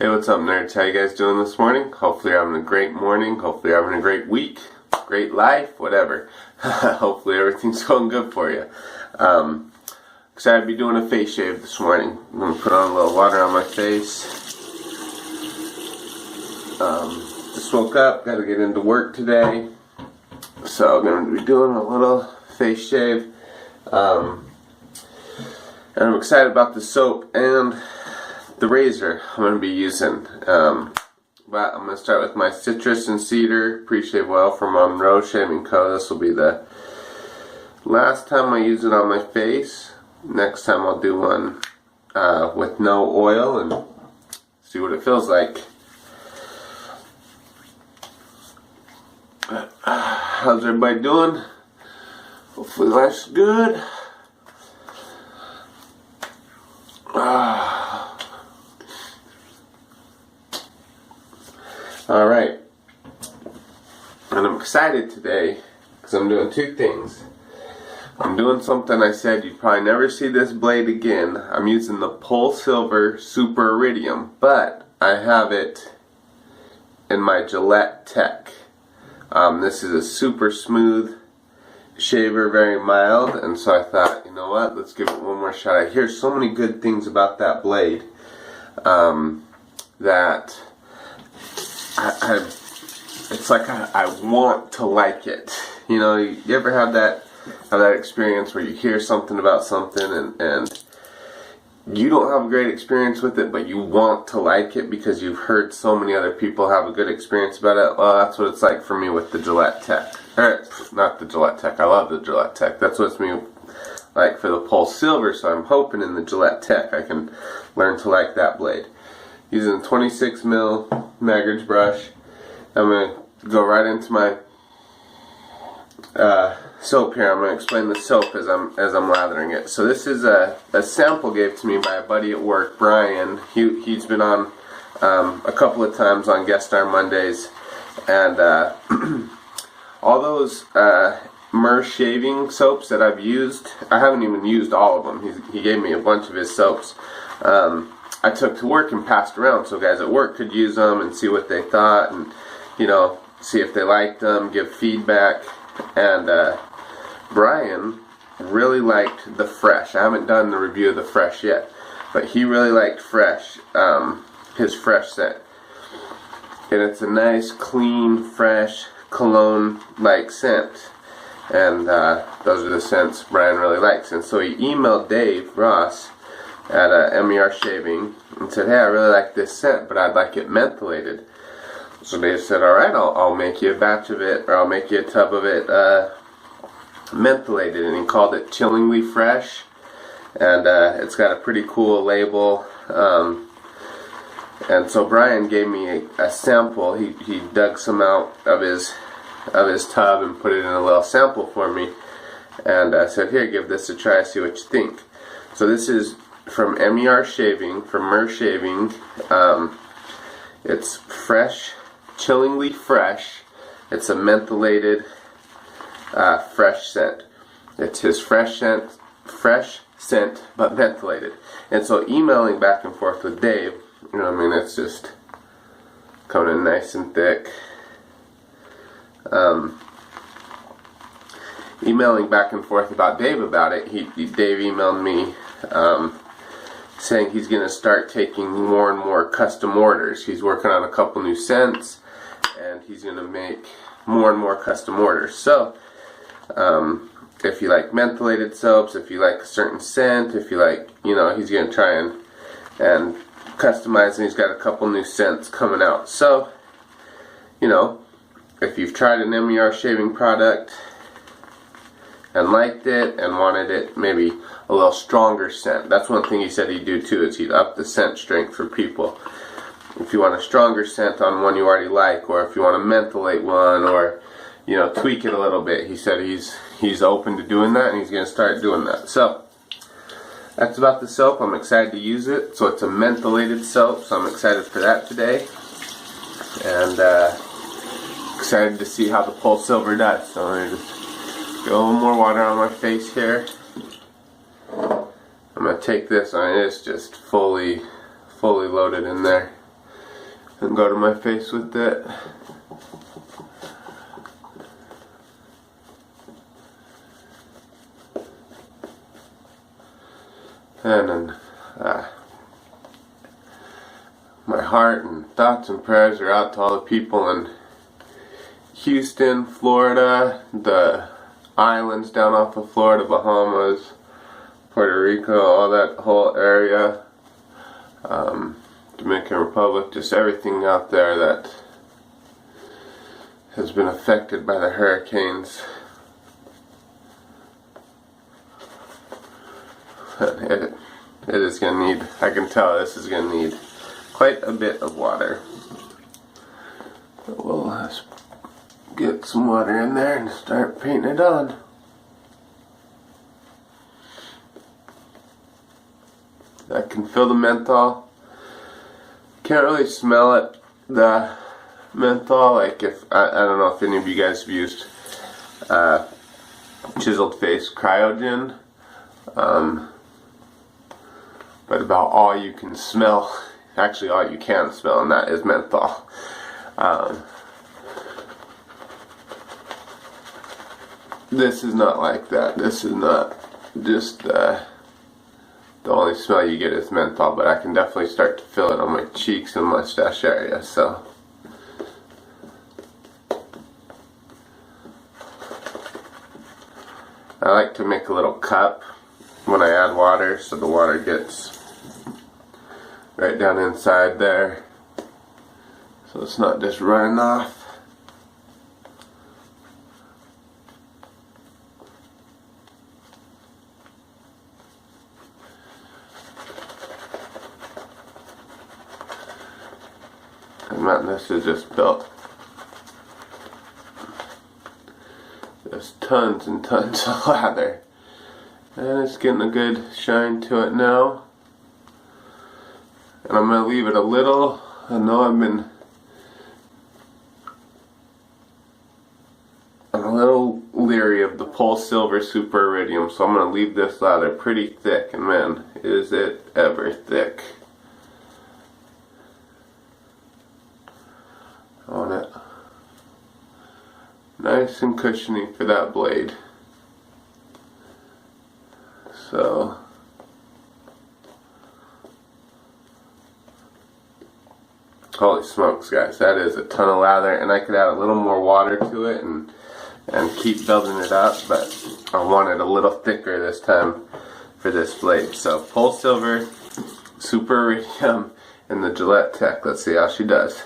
Hey, what's up, nerds? How you guys doing this morning? Hopefully you're having a great morning. Hopefully you're having a great week, great life, whatever. Hopefully everything's going good for you. Excited to be doing a face shave this morning. I'm going to put on a little water on my face. Just woke up, got to get into work today. So I'm going to be doing a little face shave. And I'm excited about the soap and the razor I'm going to be using. But I'm going to start with my citrus and cedar pre-shave oil from MERshaving Co. This will be the last time I use it on my face. Next time I'll do one with no oil and see what it feels like. How's everybody doing? Hopefully life's good. Alright, and I'm excited today because I'm doing two things. I'm doing something I said you'd probably never see this blade again. I'm using the Polsilver Super Iridium, but I have it in my Gillette Tech. This is a super smooth shaver, very mild, and so I thought, you know what, let's give it one more shot. I hear so many good things about that blade that it's like I want to like it. You know, you ever have that experience where you hear something about something and you don't have a great experience with it, but you want to like it because you've heard so many other people have a good experience about it? Well, that's what it's like for me with the Gillette Tech. Or, not the Gillette Tech, I love the Gillette Tech. That's what's me like for the Polsilver, so I'm hoping in the Gillette Tech I can learn to like that blade. Using a 26mm Magridge brush, I'm going to go right into my soap here. I'm going to explain the soap as I'm lathering it. So this is a sample gave to me by a buddy at work, Brian. He's been on a couple of times on Guest Star Mondays, and all those MERshaving soaps that I've used, I haven't even used all of them. He gave me a bunch of his soaps. I took to work and passed around so guys at work could use them and see what they thought, and you know, see if they liked them, give feedback. And Brian really liked the Fresh. I haven't done the review of the Fresh yet, but he really liked Fresh, his Fresh scent. And it's a nice, clean, fresh, cologne-like scent. And those are the scents Brian really likes. And so he emailed Dave Ross at MERshaving and said, hey, I really like this scent, but I'd like it mentholated. So Dave said, alright, I'll make you a batch of it, or I'll make you a tub of it mentholated. And he called it Chillingly Fresh. And it's got a pretty cool label. And so Brian gave me a sample. He dug some out of his tub and put it in a little sample for me. And I said, here, give this a try, see what you think. So this is from MERshaving, from MERshaving. It's Fresh, Chillingly Fresh. It's a mentholated fresh scent. It's his fresh scent, but mentholated. And so emailing back and forth with Dave, you know what I mean, it's just coming in nice and thick. Emailing back and forth about Dave about it, Dave emailed me saying he's going to start taking more and more custom orders. He's working on a couple new scents, and he's going to make more and more custom orders. So, if you like mentholated soaps, if you like a certain scent, if you like, you know, he's going to try and customize, and he's got a couple new scents coming out. So, you know, if you've tried an MERshaving product and liked it and wanted it maybe a little stronger scent, that's one thing he said he'd do too, is he'd up the scent strength for people. If you want a stronger scent on one you already like, or if you want to mentholate one, or you know, tweak it a little bit, he said he's open to doing that, and he's going to start doing that. So that's about the soap. I'm excited to use it. So it's a mentholated soap, so I'm excited for that today, and excited to see how the Polsilver does. So I'm going to just get a little more water on my face here. I'm going to take this, and it's just fully loaded in there. and go to my face with it. And then my heart and thoughts and prayers are out to all the people in Houston, Florida, the islands down off of Florida, Bahamas, Puerto Rico, all that whole area, Dominican Republic, just everything out there that has been affected by the hurricanes. It is going to need, I can tell this is going to need quite a bit of water. But we'll get some water in there and start painting it on. I can feel the menthol. Can't really smell it, the menthol. Like if I don't know if any of you guys have used chiseled face cryogen, but about all you can smell, actually all you can smell, and that is menthol. This is not like that. This is not just the only smell you get is menthol, but I can definitely start to feel it on my cheeks and mustache area. So I like to make a little cup when I add water, so the water gets right down inside there, so it's not just running off. And this is just built. There's tons and tons of lather. And it's getting a good shine to it now. And I'm going to leave it a little. I know I'm a little leery of the Polsilver Super Iridium, so I'm going to leave this lather pretty thick. And man, is it ever thick. On it. Nice and cushiony for that blade. So holy smokes, guys, that is a ton of lather, and I could add a little more water to it and keep building it up, but I want it a little thicker this time for this blade. So Polsilver Super Iridium and the Gillette Tech. Let's see how she does.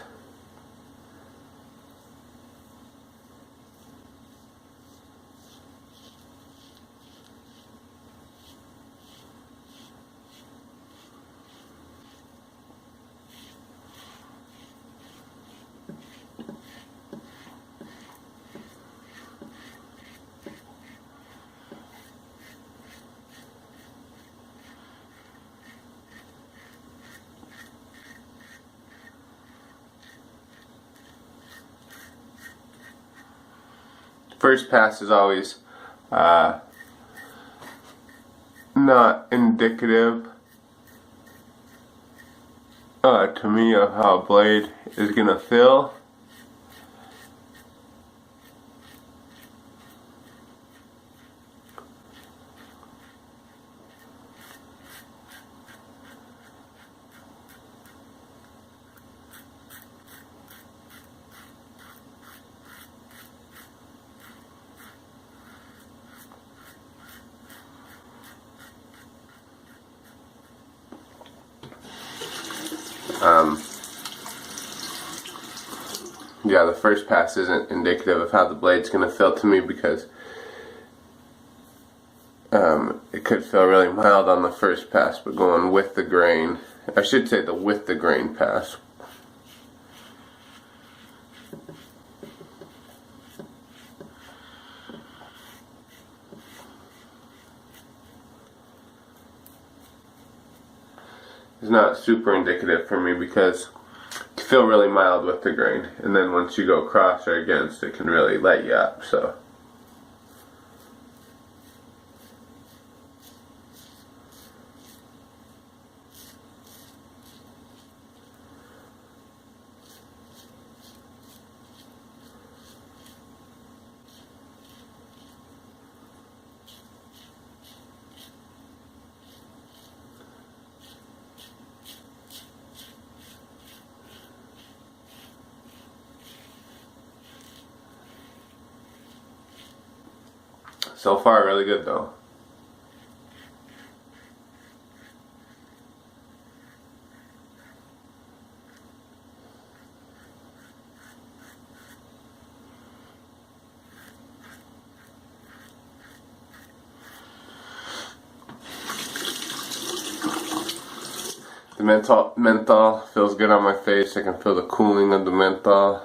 First pass is always not indicative to me of how a blade is going to feel. Yeah, the first pass isn't indicative of how the blade's going to feel to me, because it could feel really mild on the first pass, but going with the grain, I should say the with the grain pass, is not super indicative for me, because you feel really mild with the grain, and then once you go cross or against, it can really let you up. So So far, really good though. The menthol feels good on my face. I can feel the cooling of the menthol.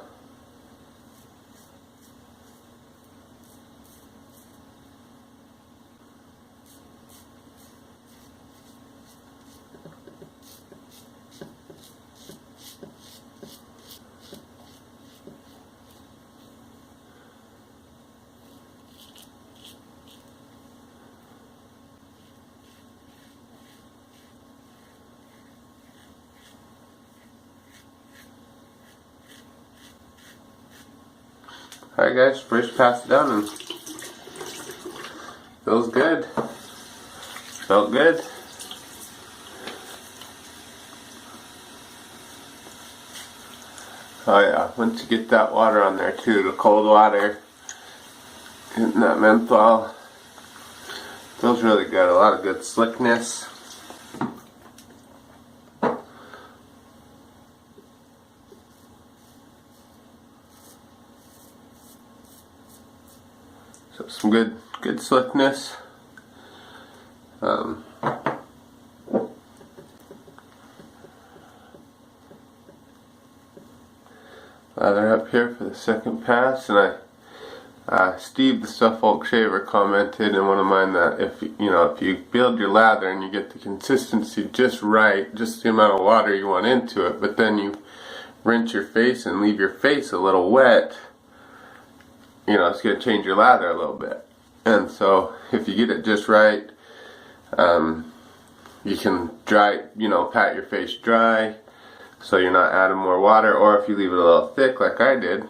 Alright guys, first pass it down and feels good. Felt good. Oh yeah, once you get that water on there too, the cold water, hitting that menthol, feels really good. A lot of good slickness. So some good slickness. Lather up here for the second pass, and Steve the Suffolk Shaver commented in one of mine that if you build your lather and you get the consistency just right, just the amount of water you want into it, but then you rinse your face and leave your face a little wet, it's going to change your lather a little bit. And so if you get it just right, you can pat your face dry so you're not adding more water, or if you leave it a little thick like I did,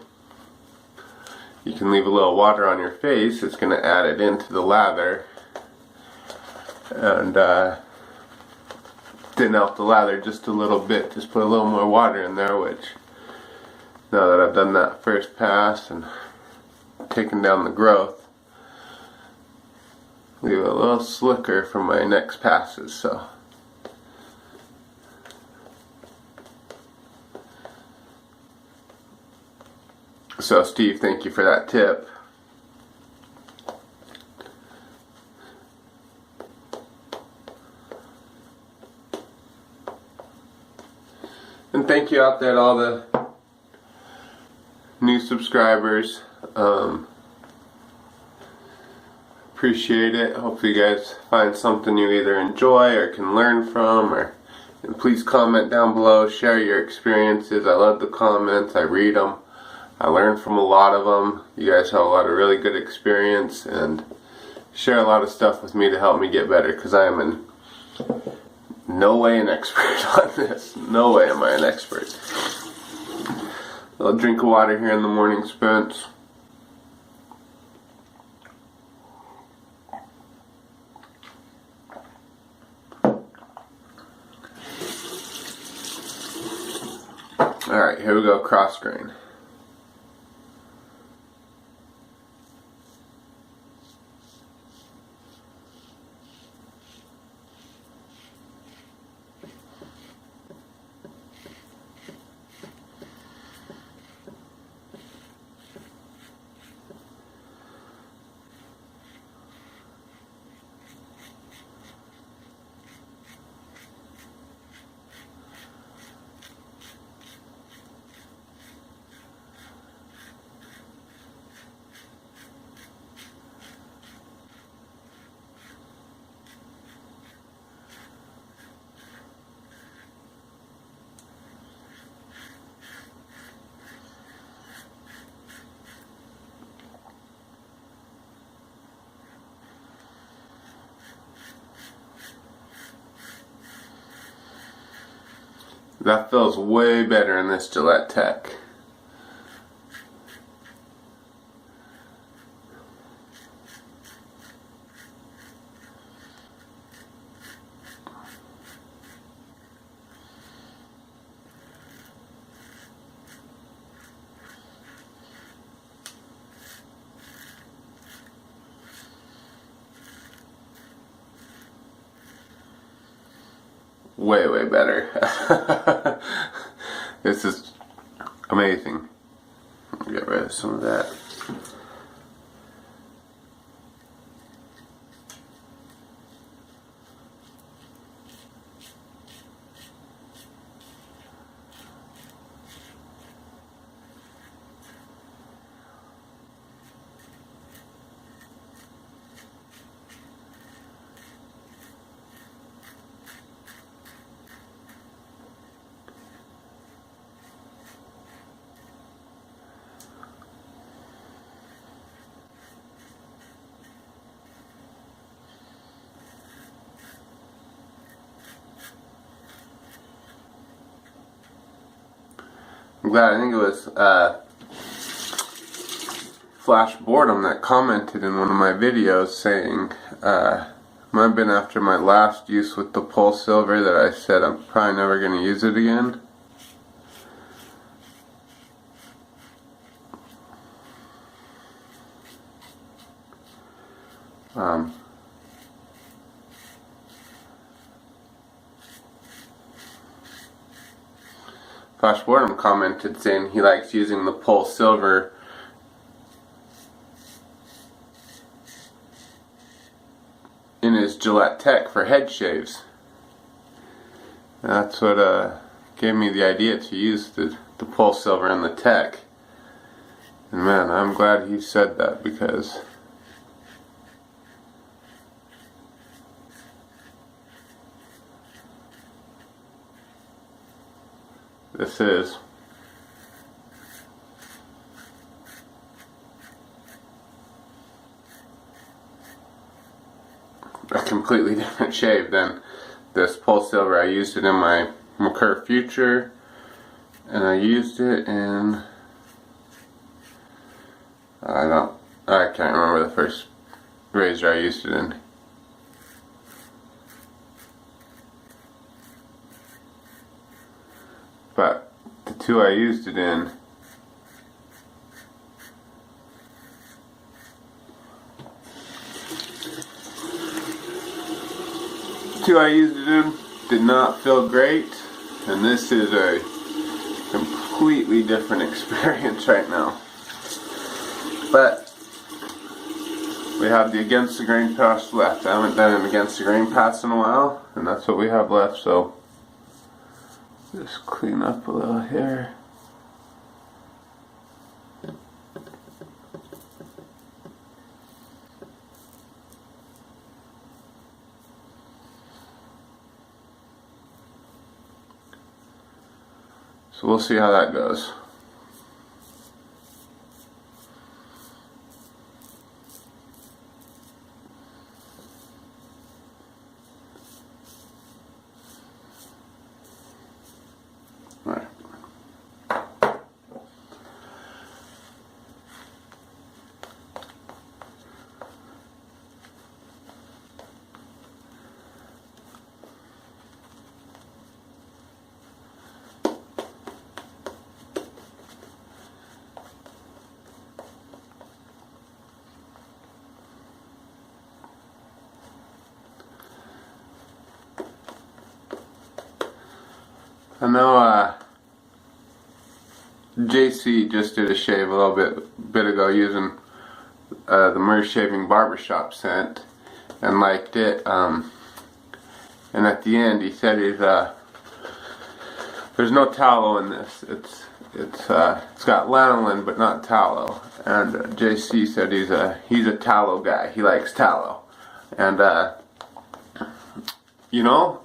you can leave a little water on your face. It's going to add it into the lather and thin out the lather just a little bit. Just put a little more water in there, which now that I've done that first pass and taken down the growth, leave it a little slicker for my next passes. So Steve, thank you for that tip. And thank you out there to all the new subscribers. Appreciate it. Hopefully you guys find something you either enjoy or can learn from, and please comment down below, share your experiences. I love the comments, I read them. I learned from a lot of them. You guys have a lot of really good experience and share a lot of stuff with me to help me get better, because I am in no way an expert on this. No way am I an expert. A little drink of water here in the morning, Spence. Alright, here we go, cross grain. That feels way better in this Gillette Tech. way, way better. This is amazing. Get rid of some of that. I'm glad. I think it was Flash Boredom that commented in one of my videos saying, might have been after my last use with the Polsilver, that I said I'm probably never going to use it again. Flash Boredom commented saying he likes using the Polsilver in his Gillette Tech for head shaves. That's what gave me the idea to use the Polsilver in the Tech. And man, I'm glad he said that, because this is a completely different shave than this Polsilver. I used it in my MERshaving Future, and I used it in, I can't remember the first razor I used it in. But the two I used it in, did not feel great, and this is a completely different experience right now. But we have the Against the Grain pass left. I haven't done an Against the Grain pass in a while, and that's what we have left, so just clean up a little here. So we'll see how that goes. All right. I know JC just did a shave a little bit ago using the MERshaving barbershop scent and liked it. And at the end he said there's no tallow in this. It's got lanolin but not tallow. And JC said he's a tallow guy. He likes tallow. And you know,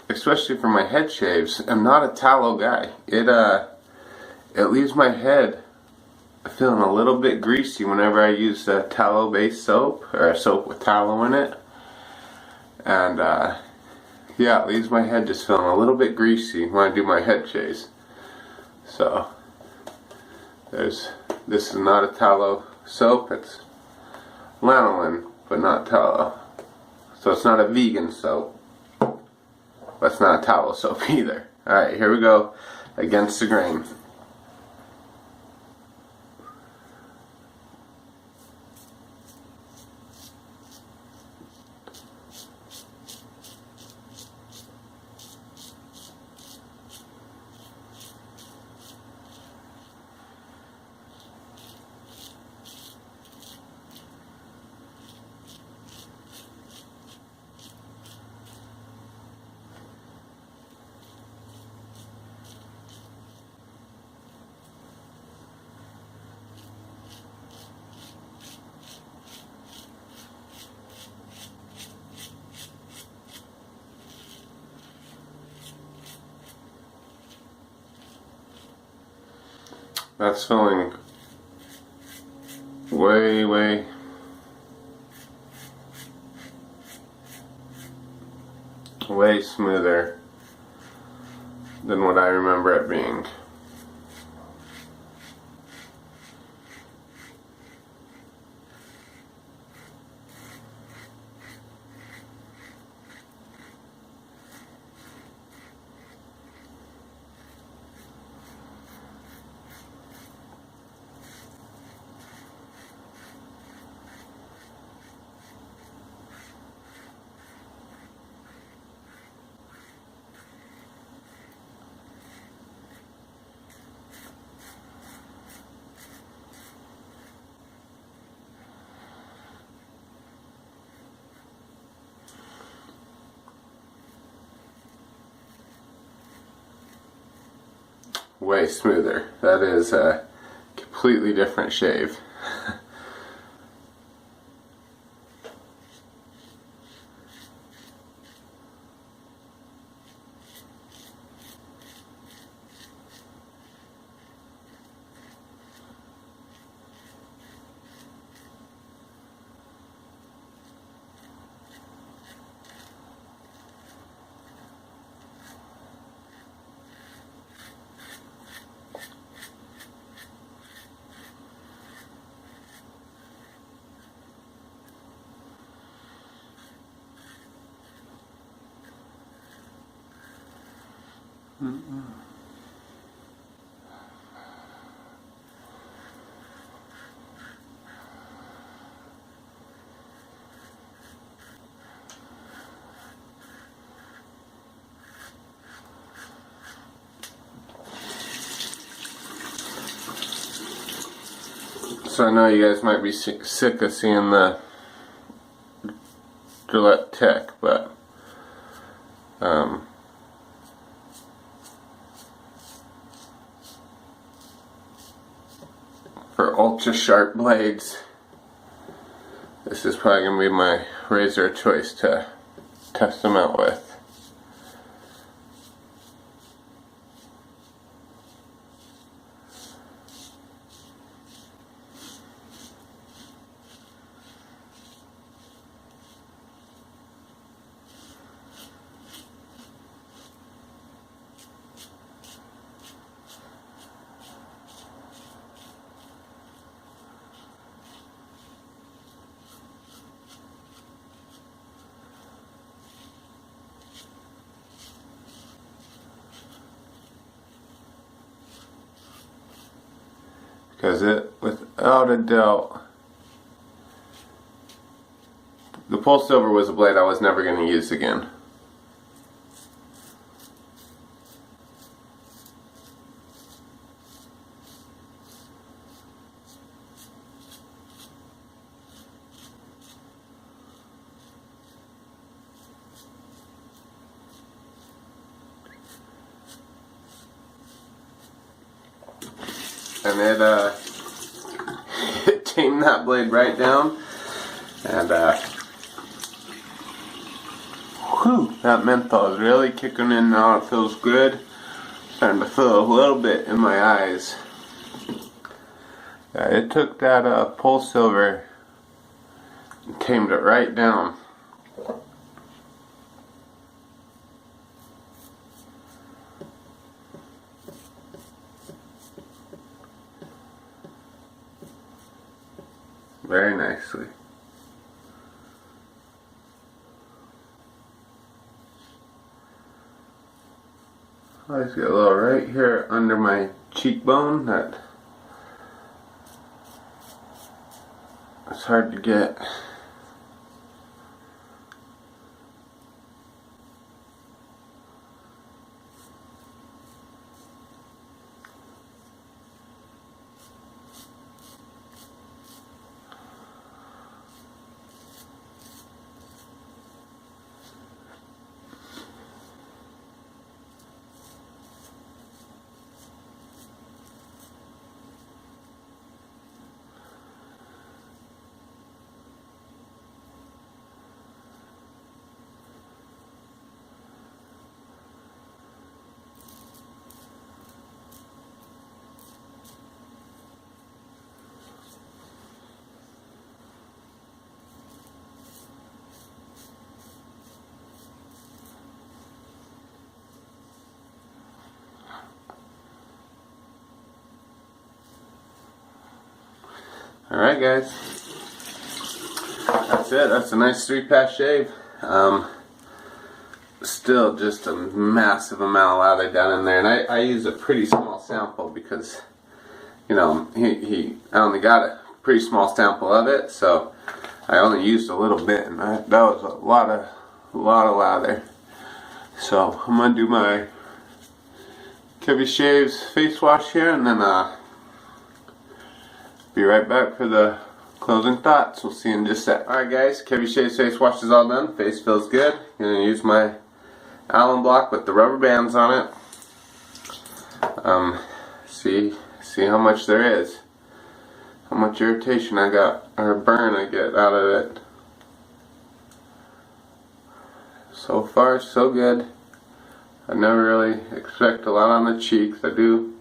especially for my head shaves, I'm not a tallow guy. It leaves my head feeling a little bit greasy whenever I use a tallow-based soap, or a soap with tallow in it. And yeah, it leaves my head just feeling a little bit greasy when I do my head shaves. So this is not a tallow soap. It's lanolin, but not tallow. So it's not a vegan soap. But it's not a tallow soap either. Alright, here we go. Against the Grain. That's feeling way smoother than what I remember it being. Way smoother. That is a completely different shave. So I know you guys might be sick of seeing the Gillette Tech, but for ultra sharp blades, this is probably going to be my razor of choice to test them out with. Because it, without a doubt, the Polsilver was a blade I was never going to use again. And it tamed that blade right down, and whew, that menthol is really kicking in now. It feels good. Starting to feel a little bit in my eyes. Yeah, it took that Polsilver and tamed it right down. Very nicely. I just got a little right here under my cheekbone that it's hard to get. Alright guys, that's it. That's a nice 3-pass shave. Still just a massive amount of lather down in there, and I use a pretty small sample because, you know, I only got a pretty small sample of it, so I only used a little bit, and that was a lot of lather. So I'm gonna do my Kevy Shaves face wash here, and then be right back for the closing thoughts. We'll see you in just a sec. Alright guys, Kevy Shaves face wash is all done. Face feels good. I'm gonna use my Allen block with the rubber bands on it. See how much there is. How much irritation I got, or burn I get out of it. So far, so good. I never really expect a lot on the cheeks. I do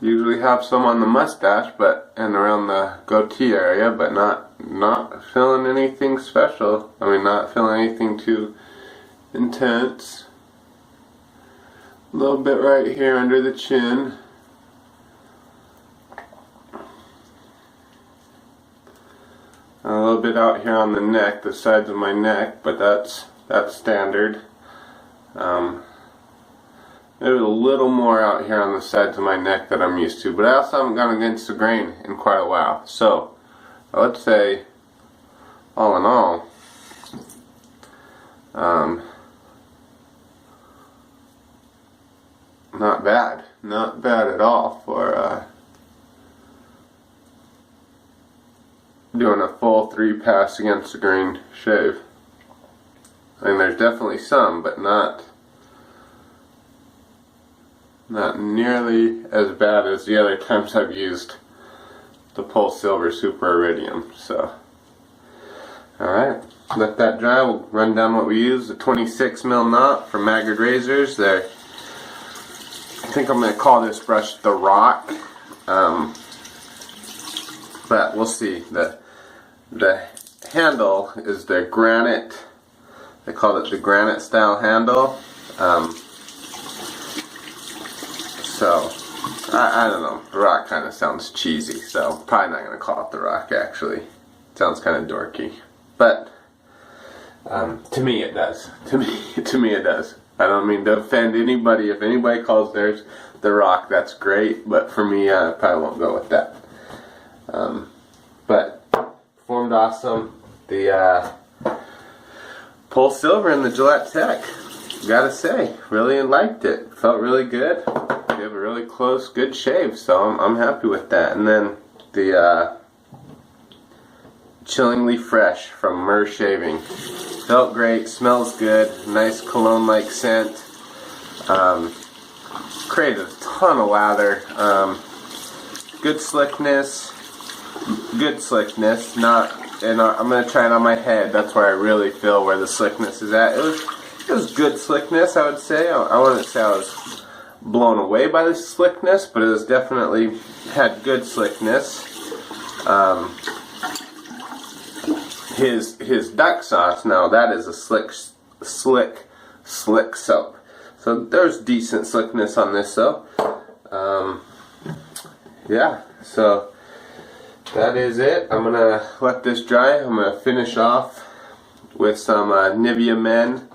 usually have some on the mustache, and around the goatee area, but not feeling anything special. I mean, not feeling anything too intense. A little bit right here under the chin. A little bit out here on the neck, the sides of my neck, but that's standard. Maybe a little more out here on the sides of my neck that I'm used to, but I also haven't gone against the grain in quite a while. So let's say, all in all, not bad at all for doing a full 3-pass against the grain shave. I mean, there's definitely some, but not nearly as bad as the other times I've used the Polsilver Super Iridium. So, alright, let that dry. We'll run down what we use. The 26mm knot from Maggard Razors. There, I think I'm going to call this brush the Rock, but we'll see. The handle is their granite. They call it the granite style handle. So I don't know. The Rock kind of sounds cheesy, so probably not going to call it the Rock. Actually, it sounds kind of dorky, but to me it does. To me it does. I don't mean to offend anybody. If anybody calls theirs the Rock, that's great. But for me, I probably won't go with that. But performed awesome. The Polsilver and the Gillette Tech, gotta say, really liked it. Felt really good. Gave a really close, good shave, so I'm happy with that. And then the Chillingly Fresh from MERshaving. Felt great, smells good, nice cologne-like scent. Created a ton of lather. Good slickness. And I'm going to try it on my head. That's where I really feel where the slickness is at. It was good slickness, I would say. I wouldn't say I was blown away by the slickness, but it was definitely had good slickness. His duck sauce, now that is a slick soap. So there's decent slickness on this though. Yeah, so that is it. I'm gonna let this dry. I'm gonna finish off with some Nivea Men,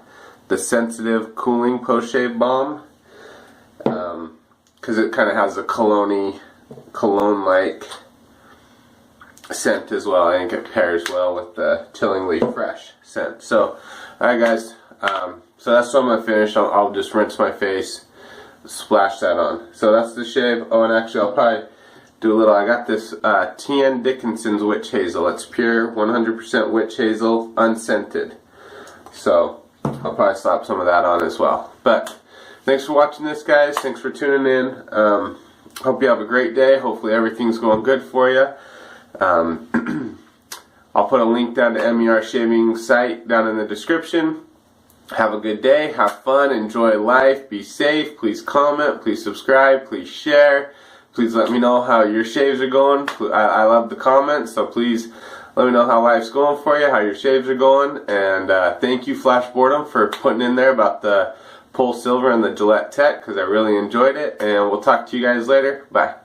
the Sensitive Cooling Post-Shave Balm, because it kind of has a cologne-like scent as well. I think it pairs well with the Chillingly Fresh scent. So, alright guys, so that's what I'm gonna finish. I'll just rinse my face, splash that on. So that's the shave. Oh, and actually I'll probably do a little. I got this T.N. Dickinson's Witch Hazel. It's pure 100% witch hazel, unscented. So I'll probably slap some of that on as well. But thanks for watching this, guys. Thanks for tuning in. Hope you have a great day. Hopefully everything's going good for you. I'll put a link down to MERshaving site down in the description. Have a good day. Have fun. Enjoy life. Be safe. Please comment. Please subscribe. Please share. Please let me know how your shaves are going. I love the comments, so please let me know how life's going for you, how your shaves are going. And thank you, Flash Boredom, for putting in there about the Polsilver and the Gillette Tech, because I really enjoyed it. And we'll talk to you guys later. Bye.